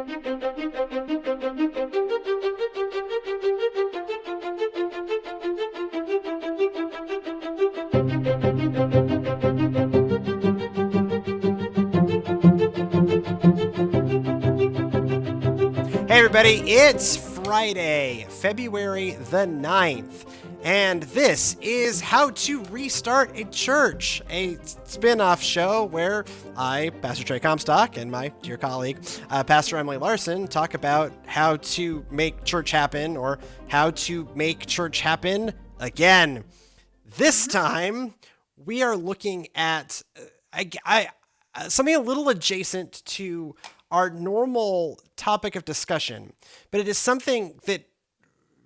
Hey everybody, it's Friday, February the 9th, and this is How to Restart a Church, a spin-off show where I, Pastor Trey Comstock, and my dear colleague, Pastor Emily Larson, talk about how to make church happen, or how to make church happen again. This time, we are looking at something a little adjacent to our normal topic of discussion, but it is something that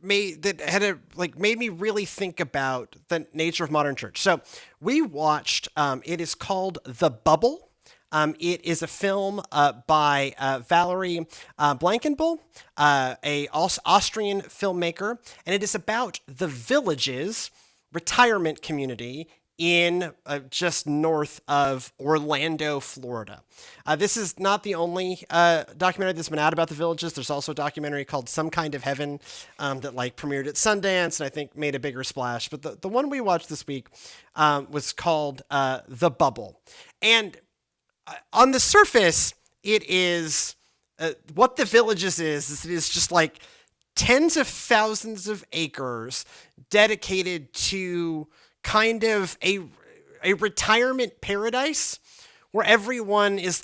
made me really think about the nature of modern church. So we watched, it is called The Bubble. It is a film by Valerie Blankenbyl, a Austrian filmmaker, and it is about the Villages retirement community in just north of Orlando, Florida. This is not the only documentary that's been out about the Villages. There's also a documentary called Some Kind of Heaven that premiered at Sundance and I think made a bigger splash. But the one we watched this week was called The Bubble. And on the surface, it is what the Villages is it is just tens of thousands of acres dedicated to kind of a retirement paradise where everyone is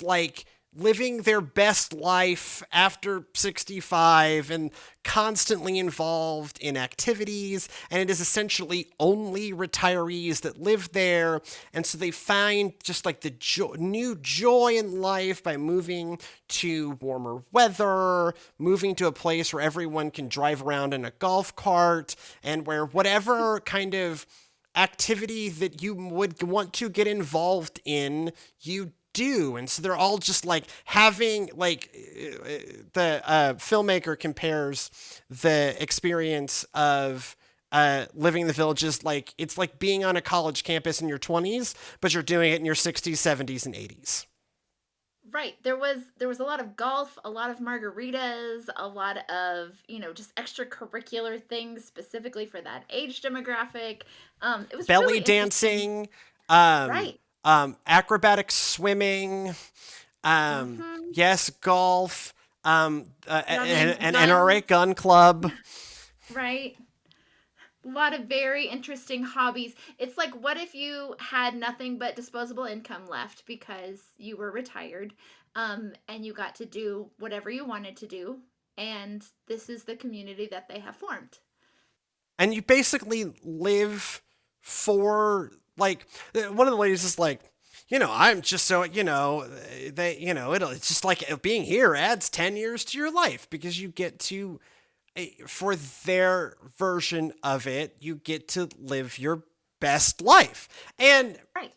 living their best life after 65 and constantly involved in activities. And it is essentially only retirees that live there. And so they find just the new joy in life by moving to warmer weather, moving to a place where everyone can drive around in a golf cart, and where whatever kind of activity that you would want to get involved in, you do. And so they're all just having the filmmaker compares the experience of living in the Villages it's like being on a college campus in your 20s, but you're doing it in your 60s, 70s, and 80s. Right. There was a lot of golf, a lot of margaritas, a lot of, just extracurricular things specifically for that age demographic. It was belly really dancing, right. Acrobatic swimming, yes, golf, an NRA gun club. Right. A lot of very interesting hobbies. It's what if you had nothing but disposable income left because you were retired, and you got to do whatever you wanted to do, and this is the community that they have formed. And you basically live for, one of the ladies is I'm just so, it's just being here adds 10 years to your life because you get to, for their version of it, you get to live your best life. And right.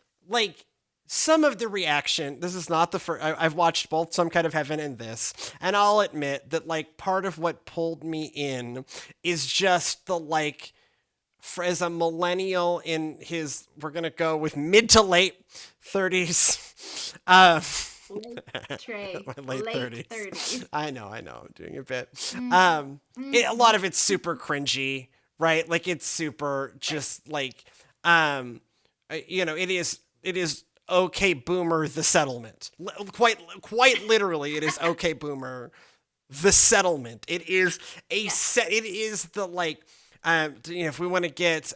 Some of the reaction, this is not the first, I've watched both Some Kind of Heaven and this, and I'll admit that part of what pulled me in is just as a millennial in his, we're going to go with mid to late 30s, Trey, my late 30s. I know, I'm doing a bit. Mm-hmm. A lot of it's super cringy, right? It's super just it is okay boomer the settlement. Quite literally, it is okay boomer the settlement. It is it is the if we want to get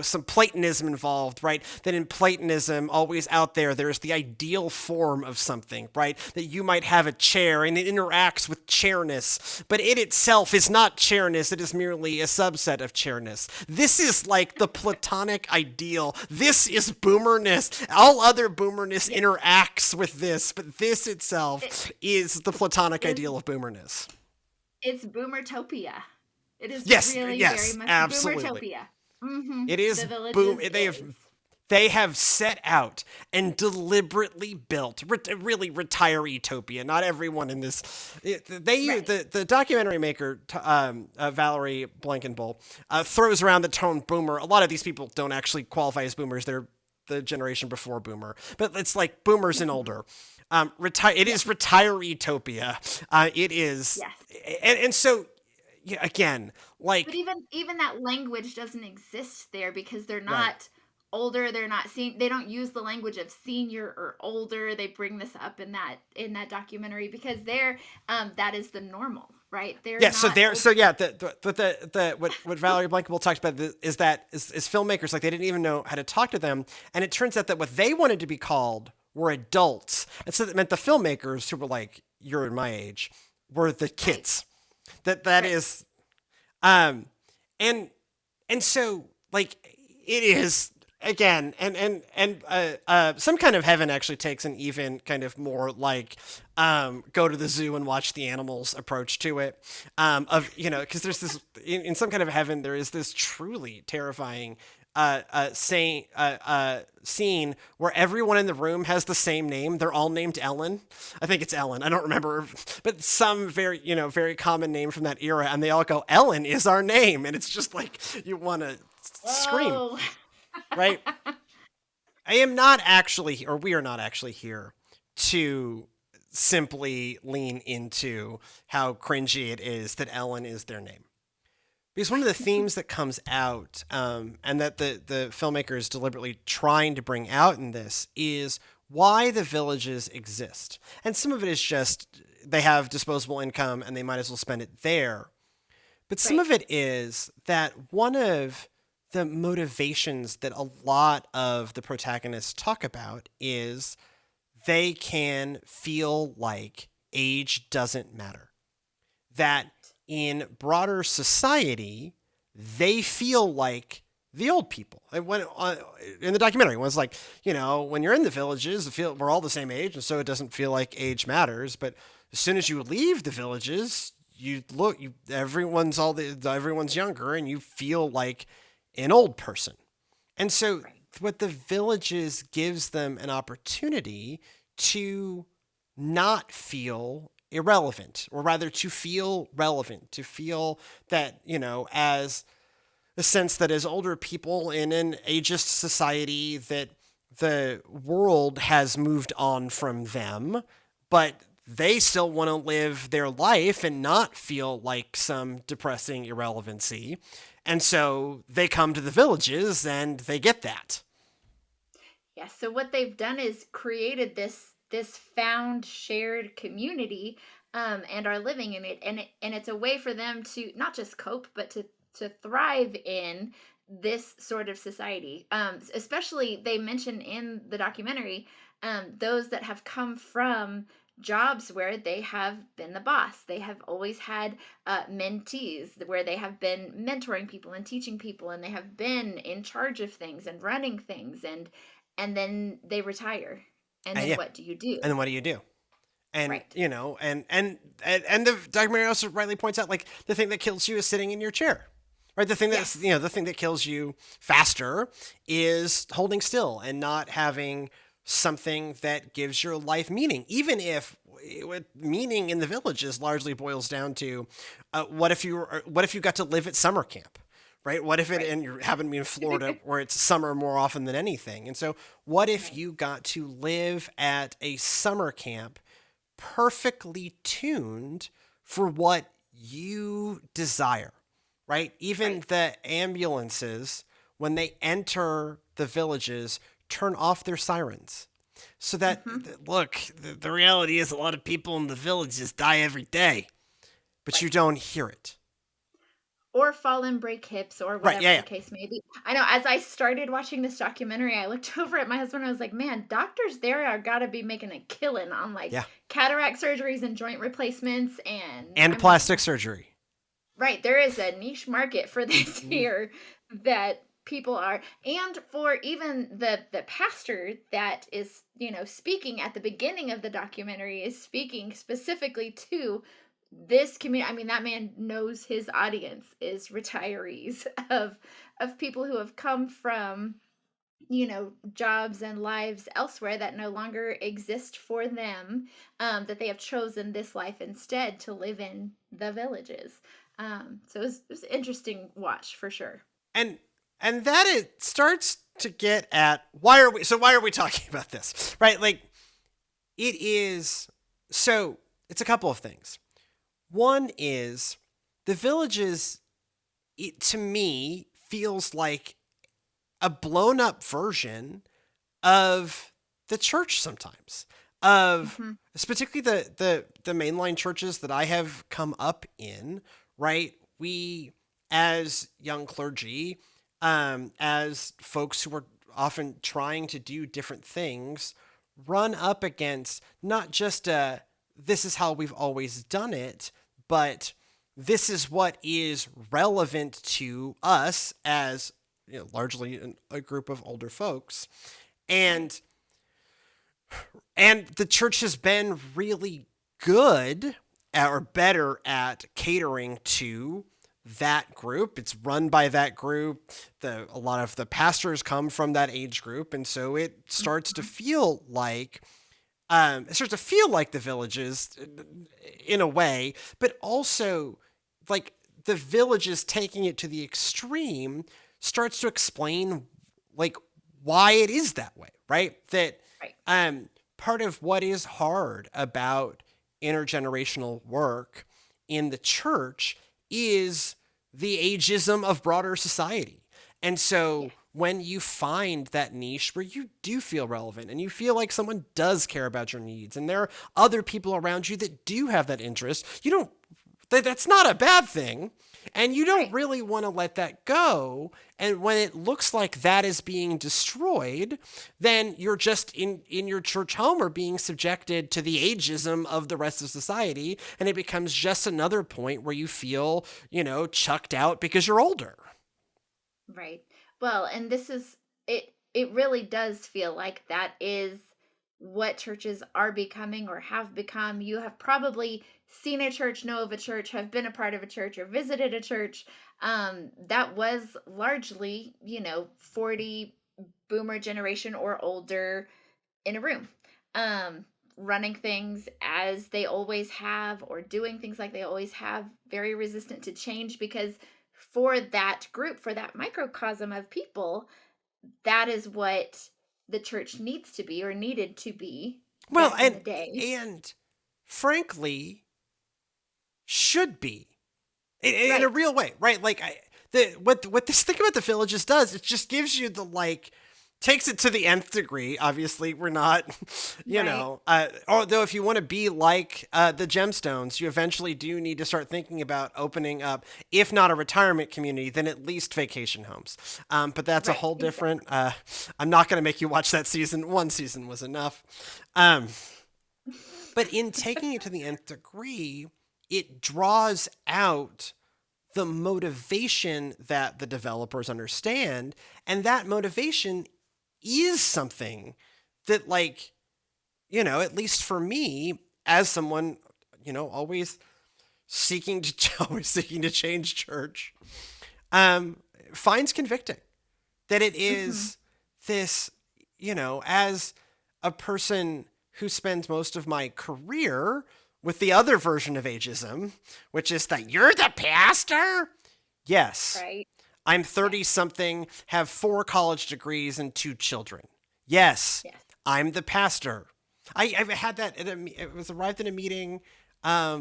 some Platonism involved, right? Then in Platonism, always out there's the ideal form of something, right? That you might have a chair and it interacts with chairness, but it itself is not chairness. It is merely a subset of chairness. This is the Platonic ideal. This is boomerness. All other boomerness interacts with this, but this itself is the Platonic ideal of boomerness. It's boomertopia. It is very much absolutely. Boomertopia. Mm-hmm. It is boom. They have set out and deliberately built really retire-utopia. Not everyone in this. The documentary maker Valerie Blankenbyl throws around the term boomer. A lot of these people don't actually qualify as boomers. They're the generation before boomer, but it's boomers and older. It is retire-utopia. It is, Yes. and so, yeah, again, But like, even that language doesn't exist there because they're right. not older, they're not they don't use the language of senior or older. They bring this up in that documentary because they're that is the normal, right? They're Yeah, so not there, old. so yeah, the what Valerie Blankenbyl talks about is that is filmmakers, like, they didn't even know how to talk to them, and it turns out that what they wanted to be called were adults, and so that meant the filmmakers who were like, "You're in my age," were the Right. kids. That Right. is, um, and and so, like, it is, again, some kind of heaven actually takes an even kind of more like, go to the zoo and watch the animals approach to it, of, because there's this, in some kind of heaven there is this truly terrifying scene where everyone in the room has the same name. They're all named Ellen. I think it's Ellen. I don't remember, but some very, very common name from that era, and they all go, "Ellen is our name," and it's just like you want to scream, Whoa. right? I am not actually, or we are not actually here to simply lean into how cringy it is that Ellen is their name. Because one of the themes that comes out, and that the filmmaker is deliberately trying to bring out in this, is why the villages exist. And some of it is just they have disposable income and they might as well spend it there. But some Right. of it is that one of the motivations that a lot of the protagonists talk about is they can feel like age doesn't matter. That in broader society, they feel like the old people. And when in the documentary, it was like, when you're in the villages, we're all the same age, and so it doesn't feel like age matters. But as soon as you leave the villages, everyone's younger, and you feel like an old person. And so, Right. what the villages gives them an opportunity to not feel irrelevant, or rather to feel relevant, to feel that, as a sense that as older people in an ageist society, that the world has moved on from them, but they still want to live their life and not feel like some depressing irrelevancy. And so they come to the villages and they get that. Yeah, so what they've done is created this found shared community, and are living in it, and it's a way for them to not just cope but to thrive in this sort of society. Especially they mention in the documentary those that have come from jobs where they have been the boss. They have always had mentees where they have been mentoring people and teaching people, and they have been in charge of things and running things, and then they retire. And then Yeah. what do you do? And then what do you do? And Right. and the documentary also rightly points out, like, the thing that kills you is sitting in your chair, right? The thing that's, Yes. the thing that kills you faster is holding still and not having something that gives your life meaning. Even if what meaning in the villages largely boils down to, what if you got to live at summer camp, right? What if it, Right. and you happen to be in Florida where it's summer more often than anything, and so what if Right. you got to live at a summer camp perfectly tuned for what you desire, right? Even Right. the ambulances, when they enter the villages, turn off their sirens. So that, Mm-hmm. look, the reality is a lot of people in the villages die every day, but you Right. don't hear it. Or fall and break hips or Right, whatever yeah, the yeah. case may be. I know as I started watching this documentary, I looked over at my husband and I was like, man, doctors there are gotta be making a killing on like Yeah. cataract surgeries and joint replacements. And And I mean, plastic surgery. right, there is a niche market for this Mhm. here that people are, and for even the pastor that is, speaking at the beginning of the documentary is speaking specifically to this community. I mean, that man knows his audience is retirees of people who have come from, jobs and lives elsewhere that no longer exist for them, that they have chosen this life instead to live in the villages. So it was an interesting watch for sure. and and that it starts to get at, why are we talking about this, right? Like, it is, so it's a couple of things. One is the Villages, it, to me, feels like a blown up version of the church sometimes. Of Mm-hmm. particularly the mainline churches that I have come up in, right? We, as young clergy, as folks who are often trying to do different things, run up against not just a this is how we've always done it, but this is what is relevant to us as, you know, largely a group of older folks. Right. And the church has been really good or better at catering to that group. It's run by that group. A lot of the pastors come from that age group, and so Mm-hmm. it starts to feel like the Villages in a way, but also like the Villages taking it to the extreme starts to explain like why it is that way, right? That Right. um, part of what is hard about intergenerational work in the church is the ageism of broader society. And Yeah. so when you find that niche where you do feel relevant and you feel like someone does care about your needs and there are other people around you that do have that interest, you don't that's not a bad thing. And you don't Right. really want to let that go. And when it looks like that is being destroyed, then you're just in your church home or being subjected to the ageism of the rest of society. And it becomes just another point where you feel, you know, chucked out because you're older. Right. Well, and this is it. It really does feel like that is what churches are becoming or have become. You have probably seen a church, know of a church, have been a part of a church, or visited a church that was largely, 40 boomer generation or older in a room, um, running things as they always have or doing things like they always have, very resistant to change because for that group, for that microcosm of people, that is what the church needs to be or needed to be Well, back in the day. and frankly, should be in a Right. real way, right? Like what this thing about the Villages does, it just gives you the like takes it to the nth degree. Obviously, we're not, you Right. know, although if you want to be like the Gemstones, you eventually do need to start thinking about opening up, if not a retirement community, then at least vacation homes. But that's a Right. whole different. Exactly. I'm not going to make you watch that season. One season was enough. Um, but in taking it to the nth degree, it draws out the motivation that the developers understand. And that motivation is something that, like, you know, at least for me, as someone, you know, always seeking to change church, um, finds convicting. That it Hmm. is this, you know, as a person who spends most of my career with the other version of ageism, which is that you're the pastor. Yes, Right. I'm Yes. 30 something, have 4 college degrees and 2 children. Yes, Yes. I'm the pastor. I've had that. It was arrived in a meeting a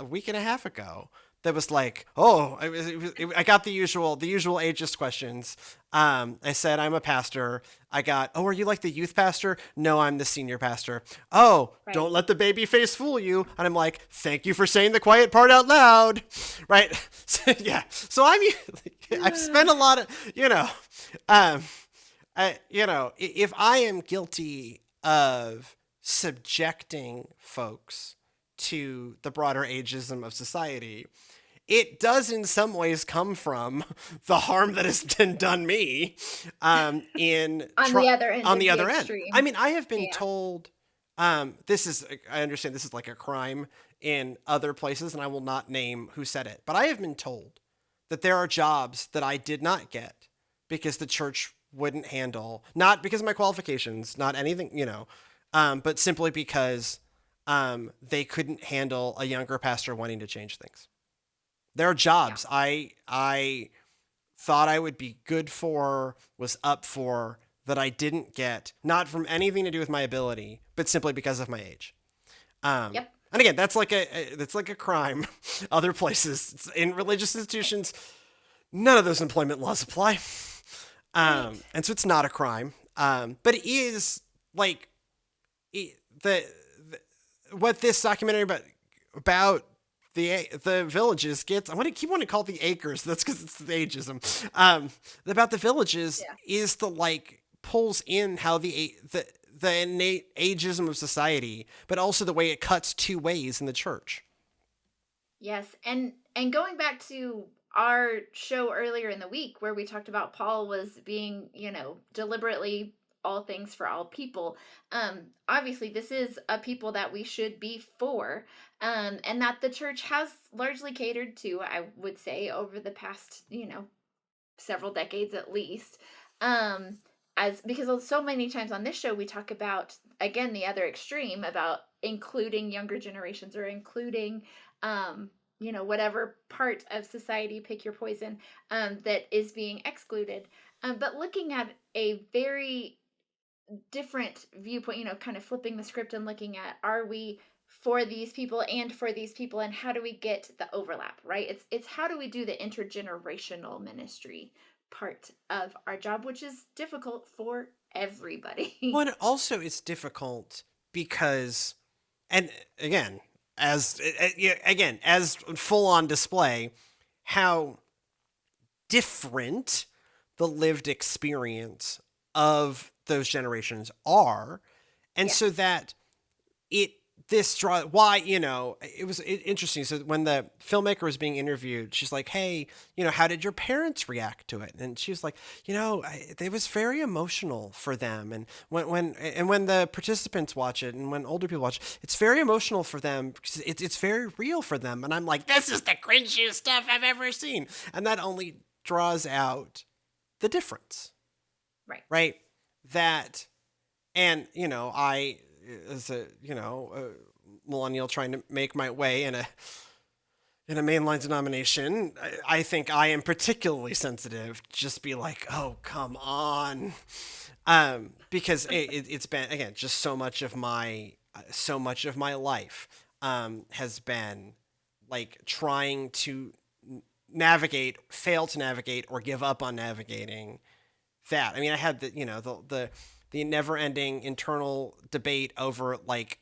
week and a half ago. That was like, oh, I got the usual ageist questions. I said I'm a pastor. I got, oh, are you like the youth pastor? No, I'm the senior pastor. Oh, don't Right. let the baby face fool you. And I'm like, thank you for saying the quiet part out loud, right? So, yeah. So I've spent a lot of, um, if I am guilty of subjecting folks to the broader ageism of society, it does in some ways come from the harm that has been done me in On the other end on of the the other end. I extreme. mean, I have been Yeah. told I understand this is like a crime in other places, and I will not name who said it, but I have been told that there are jobs that I did not get because the church wouldn't handle, not because of my qualifications, not anything, but simply because they couldn't handle a younger pastor wanting to change things. There are Yeah. jobs I thought I would be good for, was up for, that I didn't get, not from anything to do with my ability, but simply because of my age. Yep. And again, that's like a crime. Other places in religious institutions, none of those employment laws apply. Right. And so it's not a crime. But it is like the what this documentary about the villages gets. I want to keep wanting to call it the acres. That's because it's the ageism. About the villages Yeah. is the like pulls in how the innate ageism of society, but also the way it cuts two ways in the church. Yes, and going back to our show earlier in the week where we talked about Paul was being, deliberately all things for all people. Obviously this is a people that we should be for, and that the church has largely catered to, I would say, over the past, several decades at least. Um, as because so many times on this show we talk about, again, the other extreme about including younger generations or including whatever part of society, pick your poison, that is being excluded. But looking at a very different viewpoint, kind of flipping the script and looking at, are we for these people and for these people, and how do we get the overlap, right? It's how do we do the intergenerational ministry part of our job, which is difficult for everybody. Well, and also it's difficult because, and again, as full on display, how different the lived experience of those generations are, and Yes. so that it this draw why it was interesting. So when the filmmaker was being interviewed, she's like, "Hey, how did your parents react to it?" And she was like, "It was very emotional for them." And when the participants watch it, and when older people watch it, it's very emotional for them because it's very real for them. And I'm like, "This is the cringiest stuff I've ever seen," and that only draws out the difference, Right. right? That, and I, as a millennial trying to make my way in a mainline denomination, I think I am particularly sensitive to just be like, oh, come on, because it's been, again, just so much of my life has been like trying to fail to navigate, or give up on navigating that. I mean, I had the never-ending internal debate over like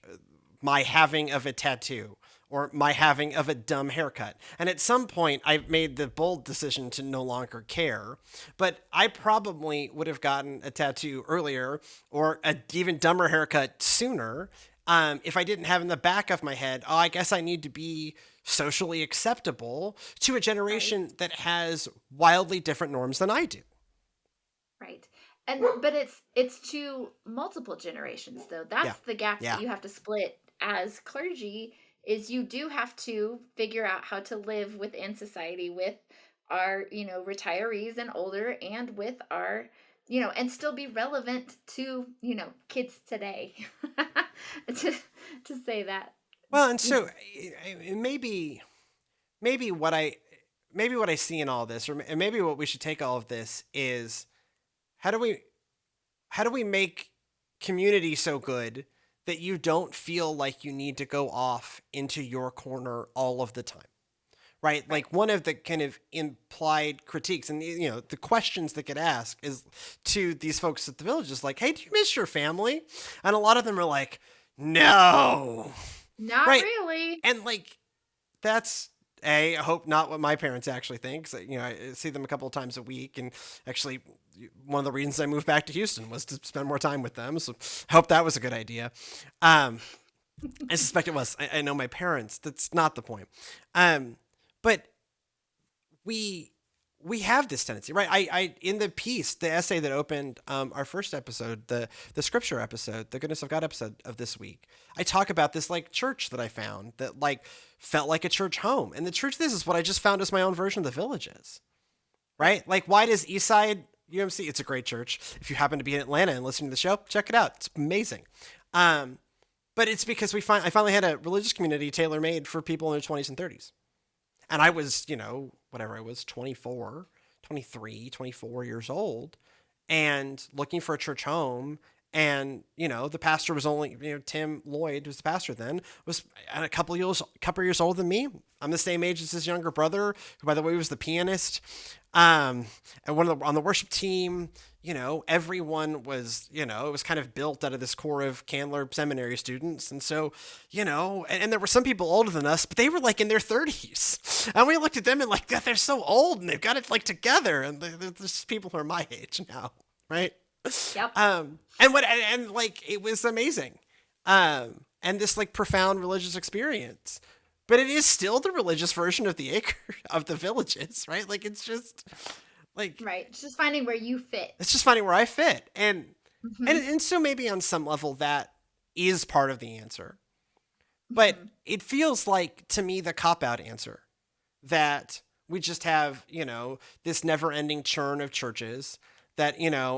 my having of a tattoo or my having of a dumb haircut. And at some point I made the bold decision to no longer care, but I probably would have gotten a tattoo earlier or a even dumber haircut sooner, if I didn't have in the back of my head, oh, I guess I need to be socially acceptable to a Right. generation that has wildly different norms than I do. Right. And but it's to multiple generations though. Yeah. That's the gap that Yeah. you have to split as clergy, is you do have to figure out how to live within society with our, retirees and older, and with our, and still be relevant to, kids today. to to say that, Well, and you know, so maybe maybe what I maybe what I see in all this, or maybe what we should take all of this is, how do we make community so good that you don't feel like you need to go off into your corner all of the time, right? right. Like one of the kind of implied critiques, and the questions that get asked is to these folks at the villages, like, "Hey, do you miss your family?" And a lot of them are like, "No." Not Right. really. And like, that's I hope not what my parents actually think. 'Cause, I see them a couple of times a week, and actually, one of the reasons I moved back to Houston was to spend more time with them. So, I hope that was a good idea. Um, I suspect it was. I know my parents. That's not the point. But we have this tendency, right? I in the piece, the essay that opened our first episode, the scripture episode, the goodness of God episode of this week, I talk about this like church that I found that like felt like a church home. And the truth is what I just found is my own version of the Villages, Right. right? Like, why does Eastside UMC? It's a great church. If you happen to be in Atlanta and listening to the show, check it out. It's amazing. But it's because I finally had a religious community tailor made for people in their 20s and 30s. And I was, whatever I was, 24, 23, 24 years old. and looking for a church home. And, the pastor was only, Tim Lloyd was the pastor then, was a couple years older than me. I'm the same age as his younger brother, who, by the way, was the pianist. And on the worship team, everyone was, it was kind of built out of this core of Candler Seminary students. And so, and there were some people older than us, but they were like in their 30s. And we looked at them and like, God, they're so old and they've got it like together. And there's people who are my age now, right? Yep. And like, it was amazing. And this like profound religious experience, but it is still the religious version of of the Villages, right? Like, it's just like, right. It's just finding where you fit. It's just finding where I fit. And, Mm-hmm. and so maybe on some level that is part of the answer, but it feels like to me the cop-out answer that we just have, this never-ending churn of churches that,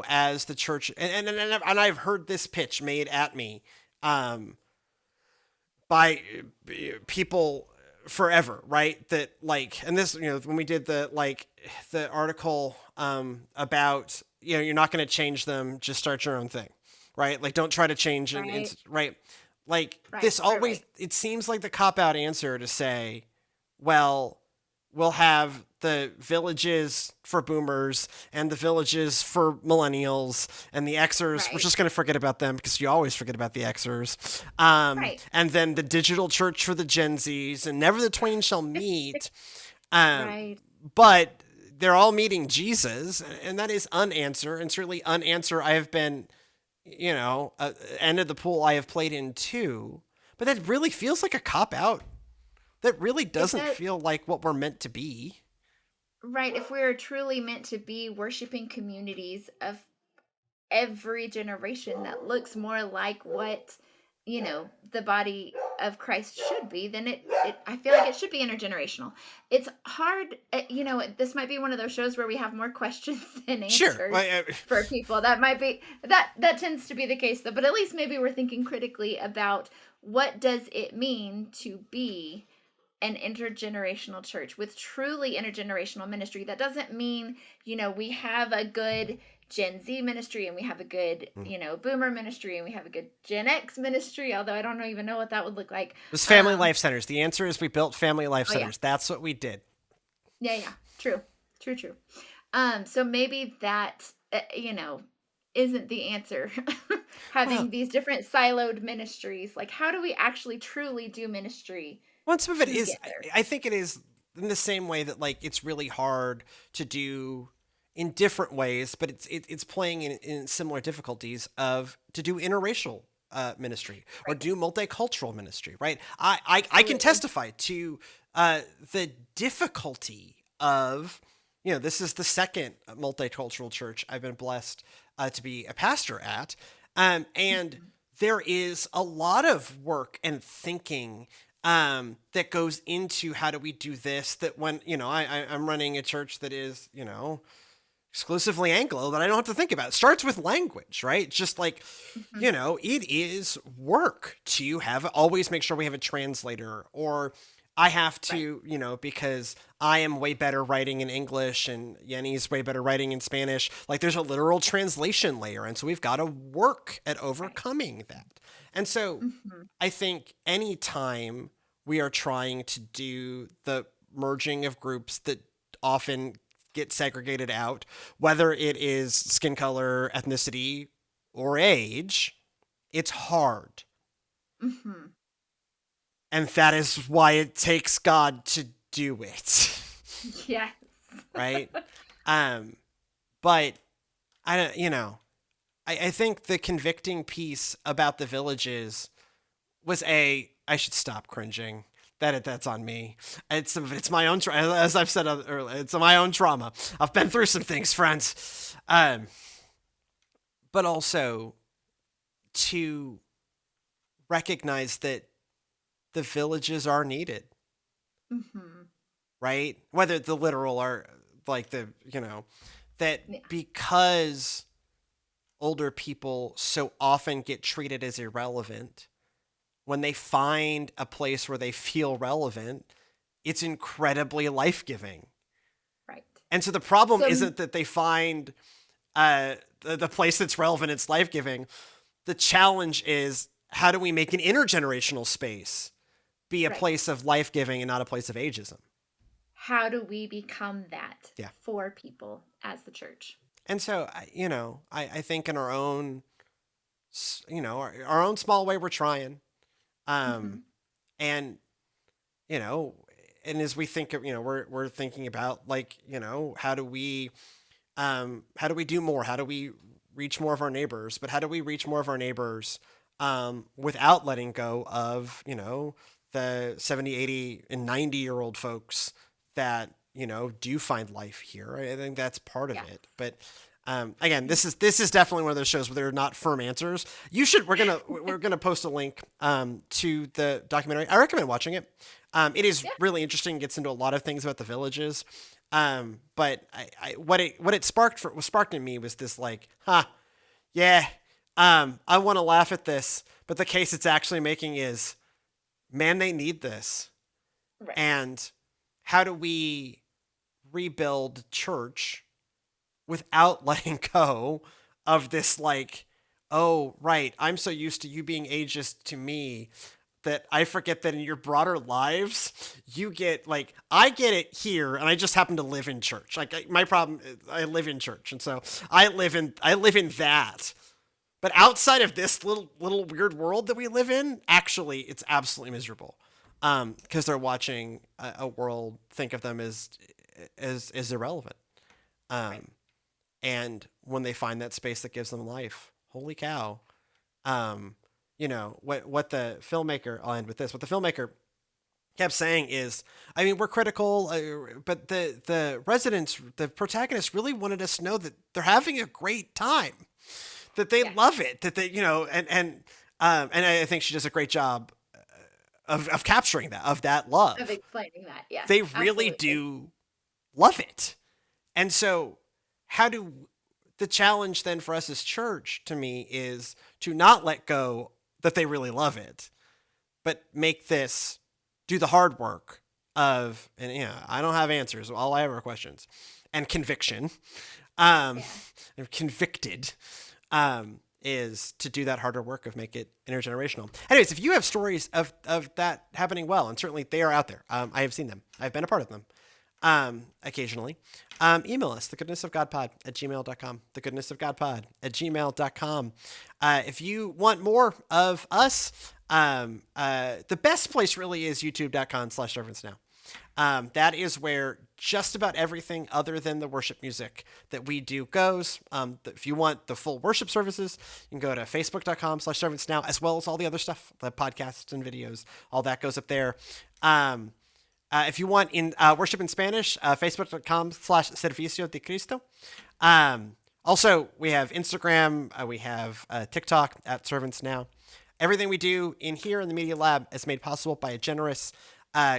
as the church, and I've heard this pitch made at me by people forever, right? That like, and this, when we did the article about, you're not going to change them, just start your own thing, right? Like, don't try to change it, Right. right? Like, Right, this always, right. it seems like the cop-out answer to say, well, we'll have the Villages for boomers and the Villages for millennials and the Xers. We're Right. just going to forget about them because you always forget about the Xers. Right. And then the digital church for the Gen Zs, and never the twain shall meet. Right. But they're all meeting Jesus, and that is unanswer, and certainly unanswer. I have been, end of the pool I have played in too, but that really feels like a cop out. That really doesn't feel like what we're meant to be. Right. If we're truly meant to be worshiping communities of every generation that looks more like what, the body of Christ should be, then it I feel like it should be intergenerational. It's hard, this might be one of those shows where we have more questions than answers Sure. for people. That might be that tends to be the case though, but at least maybe we're thinking critically about what does it mean to be an intergenerational church with truly intergenerational ministry. That doesn't mean, we have a good Gen Z ministry and we have a good, boomer ministry and we have a good Gen X ministry, although I don't even know what that would look like. It was family life centers. The answer is we built family life centers. Yeah. That's what we did. Yeah. True. So maybe that, isn't the answer. Having these different siloed ministries. Like, how do we actually truly do ministry? Well, some of it is, together? I think it is in the same way that like it's really hard to do in different ways, but it's playing in similar difficulties to do interracial ministry or do multicultural ministry, right? I can testify to the difficulty of, this is the second multicultural church I've been blessed to be a pastor at, and there is a lot of work and thinking that goes into how do we do this, that when, I'm running a church that is, exclusively Anglo, that I don't have to think about. It starts with language, right? It's just like, it is work to always make sure we have a translator, or I have to, because I am way better writing in English and Yenny's way better writing in Spanish. Like, there's a literal translation layer. And so we've got to work at overcoming that. And so I think anytime we are trying to do the merging of groups that often get segregated out, whether it is skin color, ethnicity, or age, it's hard. And that is why it takes God to do it. Yes. Right? But I don't, I think the convicting piece about the Villages was I should stop cringing. That's on me. It's my own, as I've said earlier, it's my own trauma. I've been through some things, friends. But also to recognize that the Villages are needed. Right? Whether the literal or like that because older people so often get treated as irrelevant, when they find a place where they feel relevant, it's incredibly life-giving. Right. And so the problem isn't that they find the place that's relevant, it's life-giving. The challenge is, how do we make an intergenerational space be a Right. place of life-giving and not a place of ageism? How do we become that Yeah. for people as the church? And so, I think in our own, our own small way, we're trying. Mm-hmm. And, you know, and as we think of, we're thinking about, like, how do we do more? How do we reach more of our neighbors? But how do we reach more of our neighbors without letting go of, the 70, 80, and 90-year-old folks that, do find life here? I think that's part of it. But again, this is definitely one of those shows where there are not firm answers. We're gonna post a link to the documentary. I recommend watching it. It is really interesting. Gets into a lot of things about the villages. But what it sparked in me was this, like, I want to laugh at this, but the case it's actually making is, man, they need this. Right. And how do we rebuild church without letting go of this, like, oh, right, I'm so used to you being ageist to me that I forget that in your broader lives, you get, like, I get it here, and I just happen to live in church. Like, my problem is I live in church, and so I live in that. But outside of this little weird world that we live in, actually, it's absolutely miserable. Because they're watching a world think of them as irrelevant. Right. And when they find that space that gives them life, holy cow. What the filmmaker, I'll end with this, what the filmmaker kept saying is, I mean, we're critical, but the residents, the protagonists really wanted us to know that they're having a great time, that they love it, that they, and I think she does a great job of capturing that love. Of explaining that, yeah. They really do love it. And so the challenge then for us as church, to me, is to not let go that they really love it, but make this, do the hard work of, and I don't have answers. All I have are questions and conviction. Convicted is to do that harder work of make it intergenerational. Anyways, if you have stories of that happening well, and certainly they are out there, I have seen them. I've been a part of them. Occasionally, email us, thegoodnessofgodpod@gmail.com, thegoodnessofgodpod@gmail.com. If you want more of us, the best place really is youtube.com/servantsnow. That is where just about everything other than the worship music that we do goes. If you want the full worship services, you can go to facebook.com/servantsnow, as well as all the other stuff, the podcasts and videos, all that goes up there. If you want in worship in Spanish, facebook.com/Servicio de Cristo. Also, we have Instagram, we have TikTok @ServantsNow. Everything we do in here in the Media Lab is made possible by a generous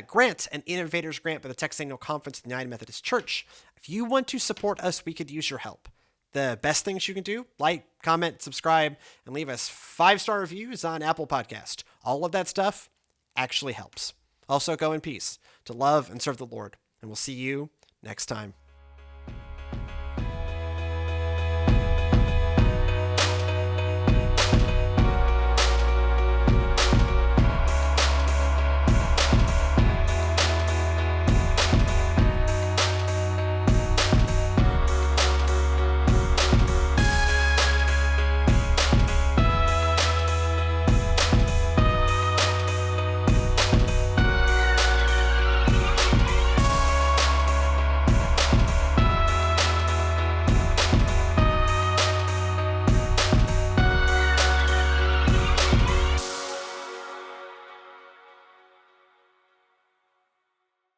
grant, an Innovators Grant by the Texas Annual Conference of the United Methodist Church. If you want to support us, we could use your help. The best things you can do, like, comment, subscribe, and leave us 5-star reviews on Apple Podcast. All of that stuff actually helps. Also, go in peace to love and serve the Lord, and we'll see you next time.